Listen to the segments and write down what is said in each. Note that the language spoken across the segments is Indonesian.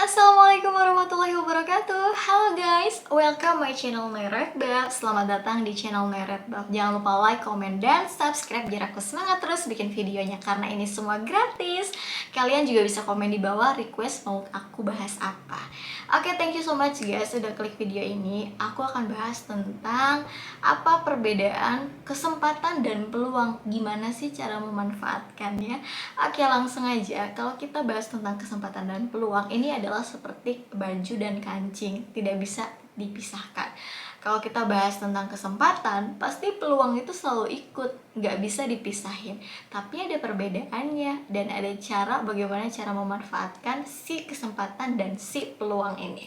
Assalamualaikum warahmatullahi wabarakatuh. Halo guys, welcome my channel Neretbab. Selamat datang di channel Neretbab. Jangan lupa like, comment, dan subscribe biar aku semangat terus bikin videonya karena ini semua gratis. Kalian juga bisa komen di bawah request mau aku bahas apa. Oke, thank you so much guys sudah klik video ini. Aku akan bahas tentang apa perbedaan kesempatan dan peluang. Gimana sih cara memanfaatkannya? Oke, langsung aja. Kalau kita bahas tentang kesempatan dan peluang, ini adalah seperti baju dan kancing, tidak bisa dipisahkan. Kalau kita bahas tentang kesempatan, pasti peluang itu selalu ikut, nggak bisa dipisahin. Tapi ada perbedaannya, dan ada cara bagaimana cara memanfaatkan si kesempatan dan si peluang ini.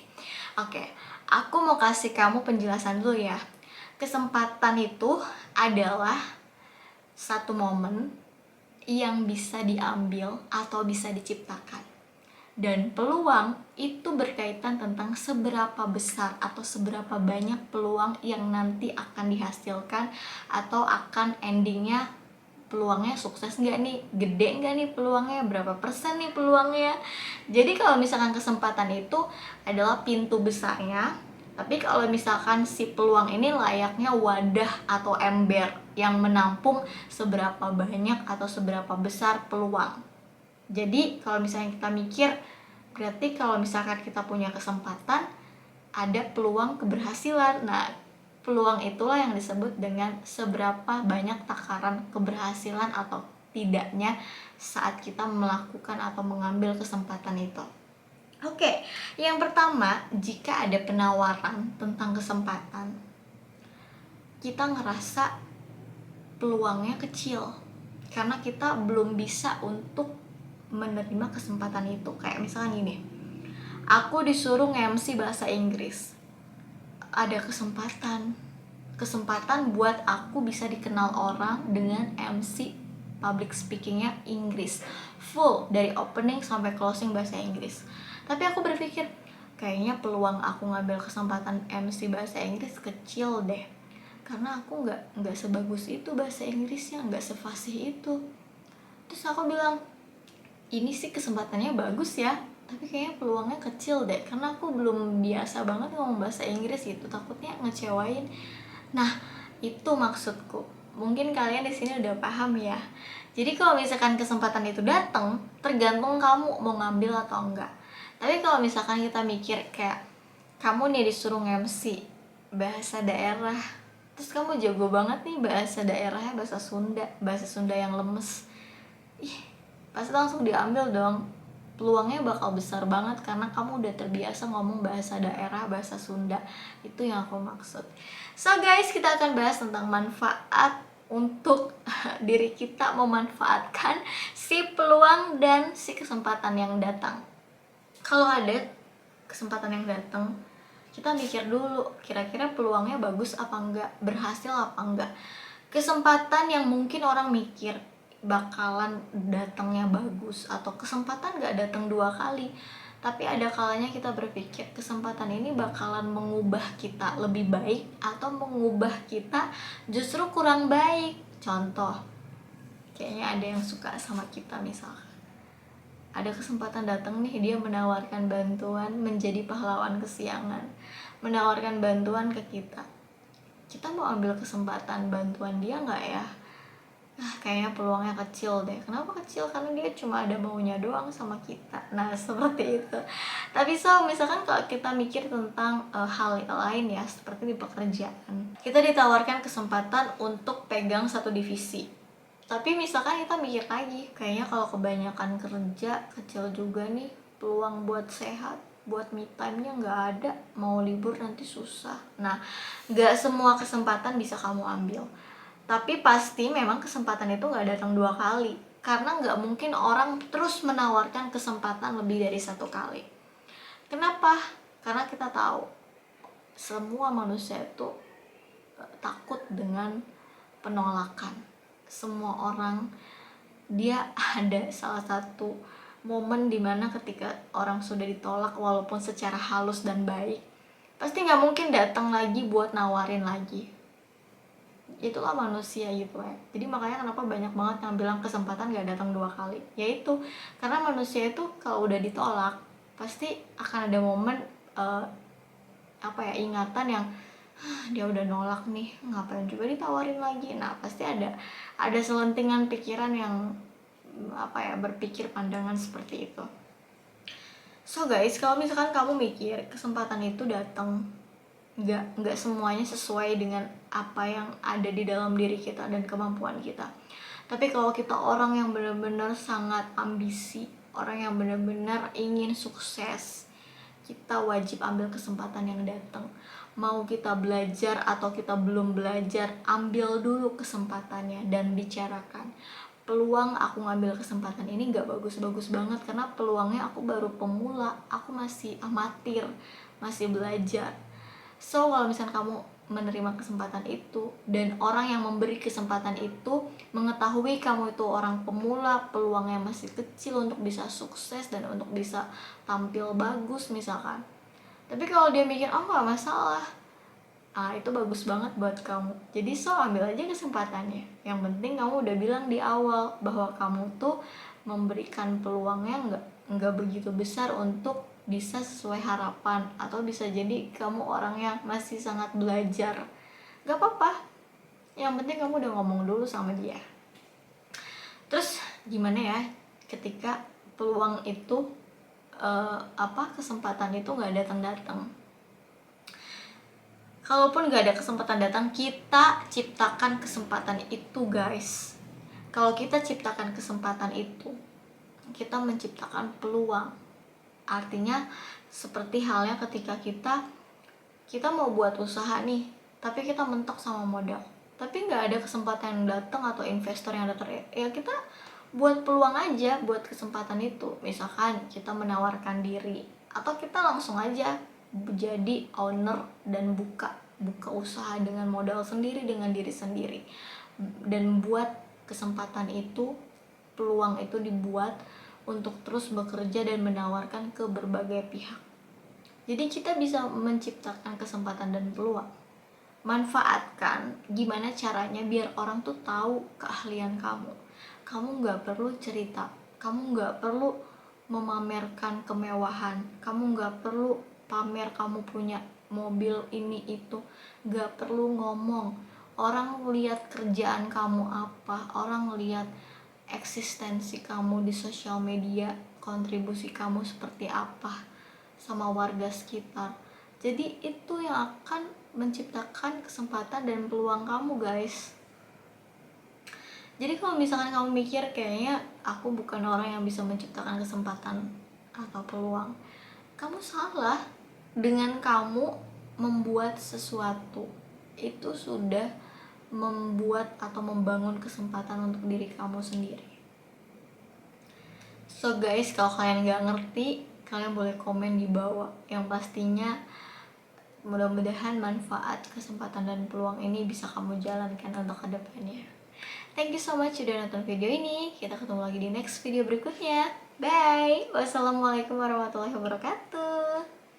Oke, aku mau kasih kamu penjelasan dulu ya. Kesempatan itu adalah satu momen yang bisa diambil atau bisa diciptakan. Dan peluang itu berkaitan tentang seberapa besar atau seberapa banyak peluang yang nanti akan dihasilkan atau akan endingnya peluangnya sukses nggak nih, gede nggak nih peluangnya, berapa persen nih peluangnya. Jadi kalau misalkan kesempatan itu adalah pintu besarnya, tapi kalau misalkan si peluang ini layaknya wadah atau ember yang menampung seberapa banyak atau seberapa besar peluang. Jadi kalau misalnya kita mikir, berarti kalau misalkan kita punya kesempatan, ada peluang keberhasilan. Nah, peluang itulah yang disebut dengan seberapa banyak takaran keberhasilan atau tidaknya saat kita melakukan atau mengambil kesempatan itu. Oke, yang pertama, jika ada penawaran tentang kesempatan, kita ngerasa peluangnya kecil karena kita belum bisa untuk menerima kesempatan itu. Kayak misalnya gini, aku disuruh nge-MC bahasa Inggris, ada kesempatan buat aku bisa dikenal orang dengan MC public speakingnya Inggris, full dari opening sampai closing bahasa Inggris. Tapi aku berpikir kayaknya peluang aku ngambil kesempatan MC bahasa Inggris kecil deh, karena aku nggak sebagus itu bahasa Inggrisnya, nggak sefasih itu. Terus aku bilang, ini sih kesempatannya bagus ya, tapi kayaknya peluangnya kecil deh karena aku belum biasa banget ngomong bahasa Inggris gitu, takutnya ngecewain. Nah, itu maksudku. Mungkin kalian di sini udah paham ya. Jadi kalau misalkan kesempatan itu datang, tergantung kamu mau ngambil atau enggak. Tapi kalau misalkan kita mikir kayak kamu nih disuruh MC bahasa daerah, terus kamu jago banget nih bahasa daerahnya bahasa Sunda yang lemes. Pasti langsung diambil dong. Peluangnya bakal besar banget karena kamu udah terbiasa ngomong bahasa daerah, bahasa Sunda. Itu yang aku maksud. So guys, kita akan bahas tentang manfaat untuk diri kita memanfaatkan si peluang dan si kesempatan yang datang. Kalau ada kesempatan yang datang, kita mikir dulu kira-kira peluangnya bagus apa enggak, berhasil apa enggak. Kesempatan yang mungkin orang mikir bakalan datangnya bagus atau kesempatan gak datang 2 kali, tapi ada kalanya kita berpikir kesempatan ini bakalan mengubah kita lebih baik atau mengubah kita justru kurang baik. Contoh, kayaknya ada yang suka sama kita, misalkan ada kesempatan datang nih, dia menawarkan bantuan menjadi pahlawan kesiangan, menawarkan bantuan ke kita. Kita mau ambil kesempatan bantuan dia nggak ya? Kayaknya peluangnya kecil deh. Kenapa kecil? Karena dia cuma ada maunya doang sama kita. Nah, seperti itu. Tapi misalkan kalau kita mikir tentang hal lain ya, seperti di pekerjaan, kita ditawarkan kesempatan untuk pegang satu divisi. Tapi misalkan kita mikir lagi, kayaknya kalau kebanyakan kerja kecil juga nih, peluang buat sehat, buat me time-nya nggak ada, mau libur nanti susah. Nah, nggak semua kesempatan bisa kamu ambil. Tapi pasti memang kesempatan itu nggak datang 2 kali, karena nggak mungkin orang terus menawarkan kesempatan lebih dari 1 kali. Kenapa? Karena kita tahu semua manusia itu takut dengan penolakan. Semua orang, dia ada salah satu momen dimana ketika orang sudah ditolak walaupun secara halus dan baik, pasti nggak mungkin datang lagi buat nawarin lagi. Itulah manusia gitu ya. Jadi makanya kenapa banyak banget yang bilang kesempatan gak datang 2 kali, yaitu karena manusia itu kalau udah ditolak pasti akan ada momen ingatan yang dia udah nolak nih, ngapain juga ditawarin lagi. Nah pasti ada selentingan pikiran yang berpikir pandangan seperti itu. So guys, kalau misalkan kamu mikir kesempatan itu datang, nggak semuanya sesuai dengan apa yang ada di dalam diri kita dan kemampuan kita. Tapi kalau kita orang yang benar-benar sangat ambisi, orang yang benar-benar ingin sukses, kita wajib ambil kesempatan yang datang. Mau kita belajar atau kita belum belajar, ambil dulu kesempatannya dan bicarakan. Peluang aku ngambil kesempatan ini gak bagus-bagus banget, karena peluangnya aku baru pemula, aku masih amatir, masih belajar. So kalau misalnya kamu menerima kesempatan itu dan orang yang memberi kesempatan itu mengetahui kamu itu orang pemula, peluangnya masih kecil untuk bisa sukses dan untuk bisa tampil bagus misalkan, tapi kalau dia mikir oh gak masalah, itu bagus banget buat kamu. Jadi so ambil aja kesempatannya. Yang penting kamu udah bilang di awal bahwa kamu tuh memberikan peluangnya nggak begitu besar untuk bisa sesuai harapan, atau bisa jadi kamu orang yang masih sangat belajar. Gak apa-apa, yang penting kamu udah ngomong dulu sama dia. Terus gimana ya ketika peluang itu kesempatan itu nggak datang. Kalaupun nggak ada kesempatan datang, kita ciptakan kesempatan itu guys. Kalau kita ciptakan kesempatan itu, kita menciptakan peluang. Artinya seperti halnya ketika kita mau buat usaha nih, tapi kita mentok sama modal, tapi nggak ada kesempatan yang datang atau investor yang datang, ya kita buat peluang aja, buat kesempatan itu. Misalkan kita menawarkan diri, atau kita langsung aja jadi owner dan buka usaha dengan modal sendiri, dengan diri sendiri, dan buat kesempatan itu, peluang itu dibuat untuk terus bekerja dan menawarkan ke berbagai pihak. Jadi kita bisa menciptakan kesempatan dan peluang. Manfaatkan gimana caranya biar orang tuh tahu keahlian kamu. Kamu gak perlu cerita, kamu gak perlu memamerkan kemewahan, kamu gak perlu pamer kamu punya mobil ini itu, gak perlu ngomong. Orang lihat kerjaan kamu apa, orang lihat eksistensi kamu di sosial media, kontribusi kamu seperti apa sama warga sekitar. Jadi itu yang akan menciptakan kesempatan dan peluang kamu guys. Jadi kalau misalkan kamu mikir kayaknya aku bukan orang yang bisa menciptakan kesempatan atau peluang, kamu salah. Dengan kamu membuat sesuatu itu sudah membuat atau membangun kesempatan untuk diri kamu sendiri. So guys, kalau kalian gak ngerti, kalian boleh komen di bawah. Yang pastinya mudah-mudahan manfaat, kesempatan, dan peluang ini bisa kamu jalankan untuk kedepannya. Thank you so much sudah nonton video ini. Kita ketemu lagi di next video berikutnya. Bye. Wassalamualaikum warahmatullahi wabarakatuh.